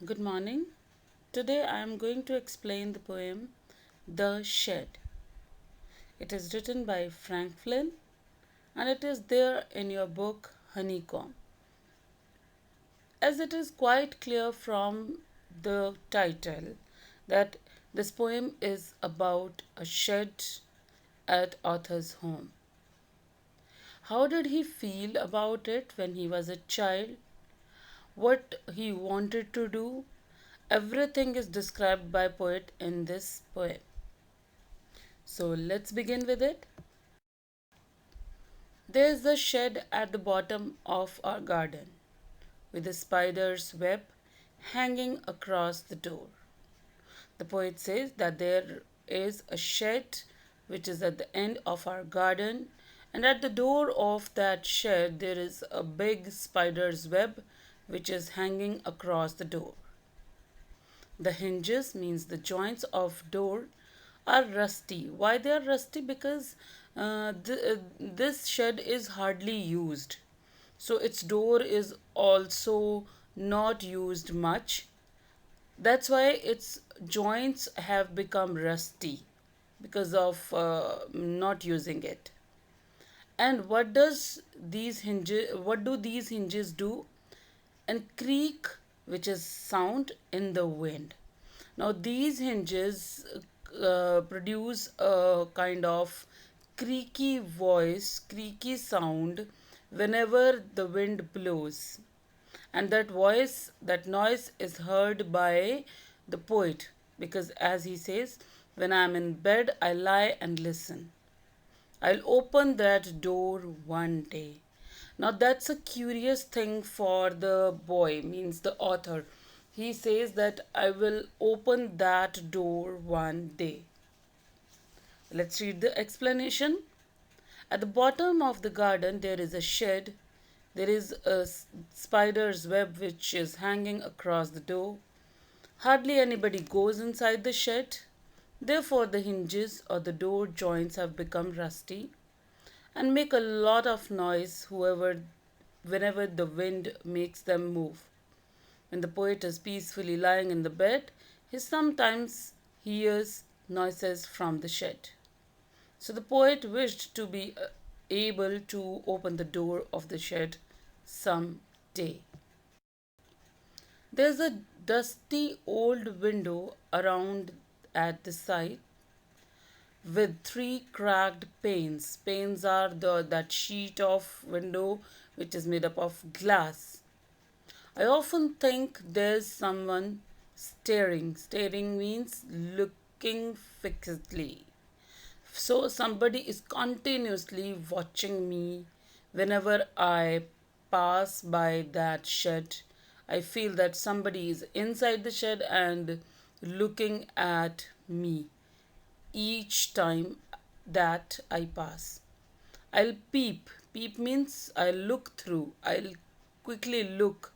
Good morning. Today I am going to explain the poem The Shed. It is written by Frank Flynn and it is there in your book Honeycomb. As it is quite clear from the title that this poem is about a shed at author's home. How did he feel about it when he was a child? What he wanted to do? Everything is described by poet in this poem. So let's begin with it. There is a shed at the bottom of our garden with a spider's web hanging across the door. The poet says that there is a shed which is at the end of our garden, and at the door of that shed there is a big spider's web which is hanging across the door. The hinges means the joints of door are rusty. Why they are rusty? Because this shed is hardly used. So its door is also not used much. That's why its joints have become rusty because of not using it. And what do these hinges do? And creak, which is sound in the wind. Now, these hinges produce a kind of creaky voice, creaky sound whenever the wind blows. And that voice, that noise is heard by the poet because, as he says, when I am in bed, I lie and listen. I'll open that door one day. Now that's a curious thing for the boy, means the author. He says that I will open that door one day. Let's read the explanation. At the bottom of the garden, there is a shed. There is a spider's web which is hanging across the door. Hardly anybody goes inside the shed. Therefore, the hinges or the door joints have become rusty and make a lot of noise whenever the wind makes them move. When the poet is peacefully lying in the bed, he sometimes hears noises from the shed. So the poet wished to be able to open the door of the shed some day. There's a dusty old window around at the side with three cracked panes. Panes are that sheet of window which is made up of glass. I often think there's someone staring. Staring means looking fixedly. So somebody is continuously watching me whenever I pass by that shed. I feel that somebody is inside the shed and looking at me each time that I pass. I'll peep. Peep means I'll look through. I'll quickly look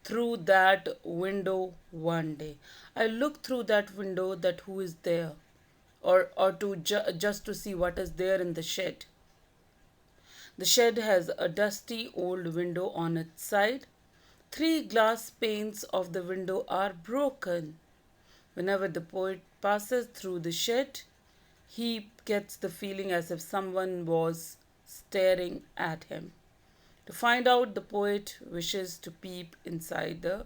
through that window one day. I'll look through that window that who is there or just to see what is there in the shed. The shed has a dusty old window on its side. Three glass panes of the window are broken. Whenever the poet passes through the shed, he gets the feeling as if someone was staring at him. To find out, the poet wishes to peep inside the.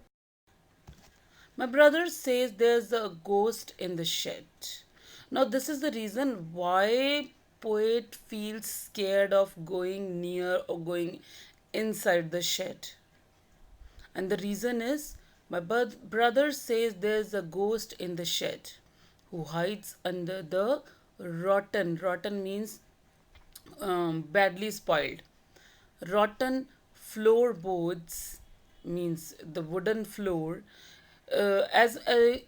My brother says there's a ghost in the shed. Now, this is the reason why poet feels scared of going near or going inside the shed. And the reason is my brother says there's a ghost in the shed who hides under the rotten. Rotten means badly spoiled. Rotten floorboards means the wooden floor. Why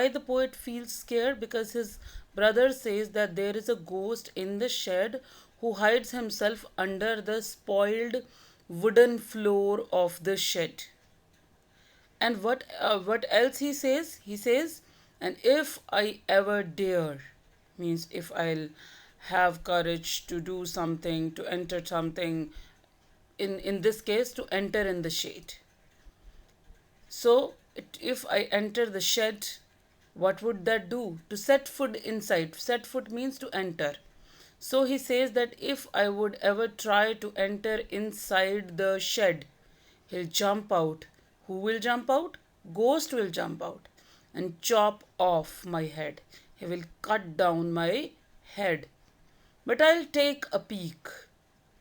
the poet feels scared? Because his brother says that there is a ghost in the shed who hides himself under the spoiled wooden floor of the shed. And what else he says? He says, and if I ever dare, means if I'll have courage to do something, to enter something, in this case, to enter in the shade. So if I enter the shed, what would that do? To set foot inside. Set foot means to enter. So he says that if I would ever try to enter inside the shed, he'll jump out. Who will jump out? Ghost will jump out and chop off my head. He will cut down my head. But I'll take a peek.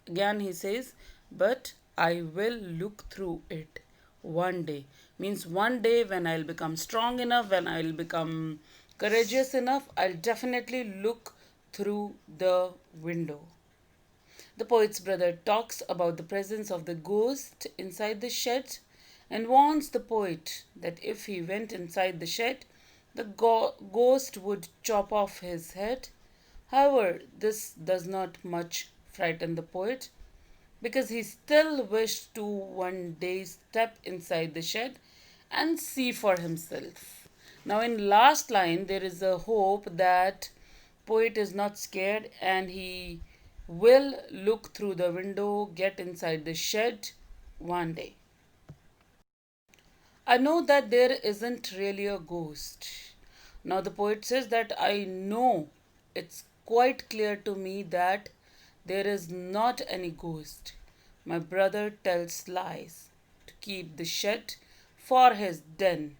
Again, he says, but I will look through it one day. Means one day when I'll become strong enough, when I'll become courageous enough, I'll definitely look through the window. The poet's brother talks about the presence of the ghost inside the shed and warns the poet that if he went inside the shed, the ghost would chop off his head. However, this does not much frighten the poet because he still wished to one day step inside the shed and see for himself. Now, in last line, there is a hope that poet is not scared and he will look through the window, get inside the shed one day. I know that there isn't really a ghost. Now, the poet says that I know it's quite clear to me that there is not any ghost. My brother tells lies to keep the shed for his den.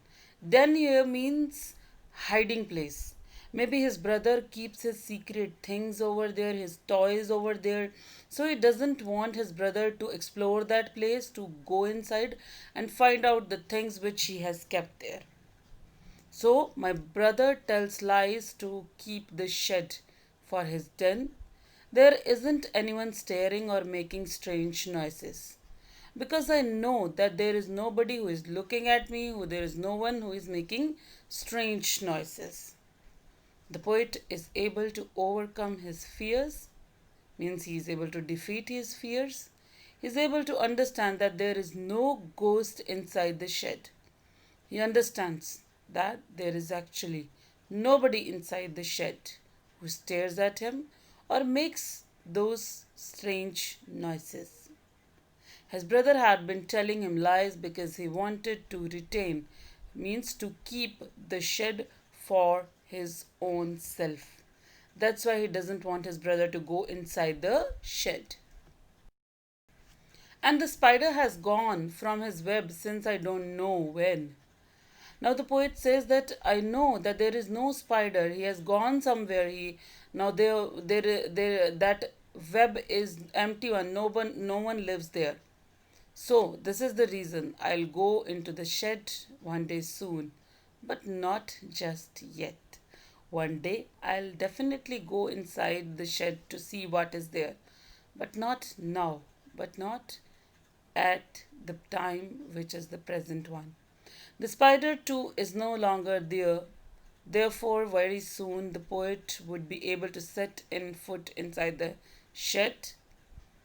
Den here means hiding place. Maybe his brother keeps his secret things over there, his toys over there. So he doesn't want his brother to explore that place, to go inside and find out the things which he has kept there. So my brother tells lies to keep the shed for his den. There isn't anyone staring or making strange noises. Because I know that there is nobody who is looking at me, there is no one who is making strange noises. The poet is able to overcome his fears, means he is able to defeat his fears. He is able to understand that there is no ghost inside the shed. He understands that there is actually nobody inside the shed who stares at him or makes those strange noises. His brother had been telling him lies because he wanted to retain, means to keep the shed for his own self. That's why he doesn't want his brother to go inside the shed. And the spider has gone from his web since I don't know when. Now the poet says that I know that there is no spider. He has gone somewhere. He now there that web is empty one. No one lives there. So this is the reason I'll go into the shed one day soon, but not just yet. One day I'll definitely go inside the shed to see what is there, but not now, but not at the time which is the present one. The spider too is no longer there. Therefore, very soon the poet would be able to set in foot inside the shed.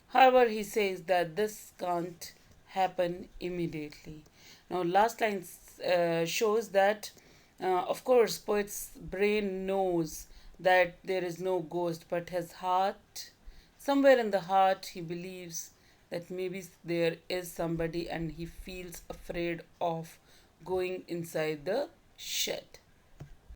However, he says that this can't happen immediately. Now, last line shows that, of course, poet's brain knows that there is no ghost, but his heart, somewhere in the heart, he believes that maybe there is somebody and he feels afraid of going inside the shed.